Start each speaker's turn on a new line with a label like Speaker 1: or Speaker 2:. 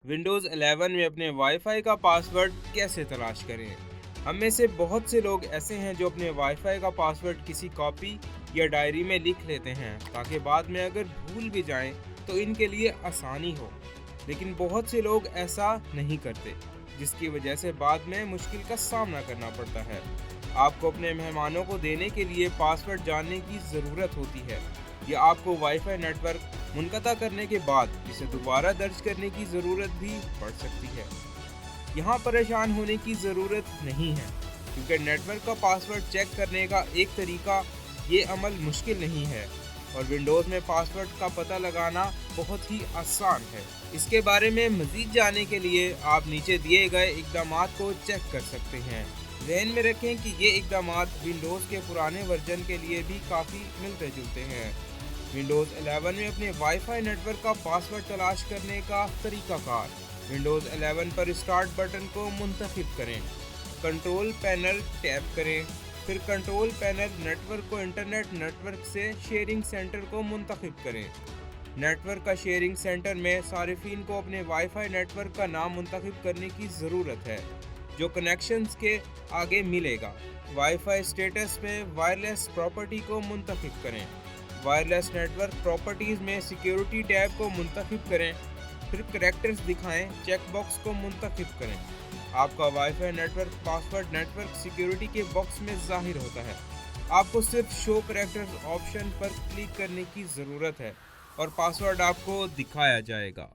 Speaker 1: Windows 11 में अपने wifi का पासवर्ड कैसे तलाश करें? हम में से बहुत से लोग ऐसे हैं जो अपने वाईफाई का पासवर्ड किसी कॉपी या डायरी में लिख लेते हैं ताकि बाद में अगर भूल भी जाएं तो इनके लिए आसानी हो। लेकिन बहुत से लोग ऐसा नहीं करते, जिसकी वजह से बाद में मुश्किल का सामना करना पड़ता है। आपको अपने मेहमानों को देने के लिए पासवर्ड जानने की ज़रूरत होती है या आपको वाईफाई नेटवर्क मुनक़ता करने के बाद इसे दोबारा दर्ज करने की ज़रूरत भी पड़ सकती है। यहाँ परेशान होने की ज़रूरत नहीं है, क्योंकि नेटवर्क का पासवर्ड चेक करने का एक तरीका ये अमल मुश्किल नहीं है और विंडोज़ में पासवर्ड का पता लगाना बहुत ही आसान है। इसके बारे में मज़ीद जानने के लिए आप नीचे दिए गए इक़दामात को चेक कर सकते हैं। ज़हन में रखें कि ये इक़दामात विंडोज़ के पुराने वर्जन के लिए भी काफ़ी मिलते जुलते हैं। विंडोज़ 11 में अपने वाईफाई नेटवर्क का पासवर्ड तलाश करने का तरीकाकार। विंडोज़ 11 पर स्टार्ट बटन को मुंतखब करें, कंट्रोल पैनल टैप करें, फिर कंट्रोल पैनल नेटवर्क को इंटरनेट नेटवर्क से शेयरिंग सेंटर को मुंतखब करें। नेटवर्क का शेयरिंग सेंटर में सारिफिन को अपने वाईफाई नेटवर्क का नाम मुंतखब करने की ज़रूरत है, जो कनेक्शंस के आगे मिलेगा। वाईफाई स्टेटस में वायरलेस प्रॉपर्टी को मुंतखब करें। वायरलेस नेटवर्क प्रॉपर्टीज़ में सिक्योरिटी टैब को मुंतखब करें, फिर करैक्टर्स दिखाएं चेक बॉक्स को मुंतखब करें। आपका wifi network password network security के बॉक्स में ज़ाहिर होता है। आपको सिर्फ शो करैक्टर्स ऑप्शन पर क्लिक करने की ज़रूरत है और पासवर्ड आपको दिखाया जाएगा।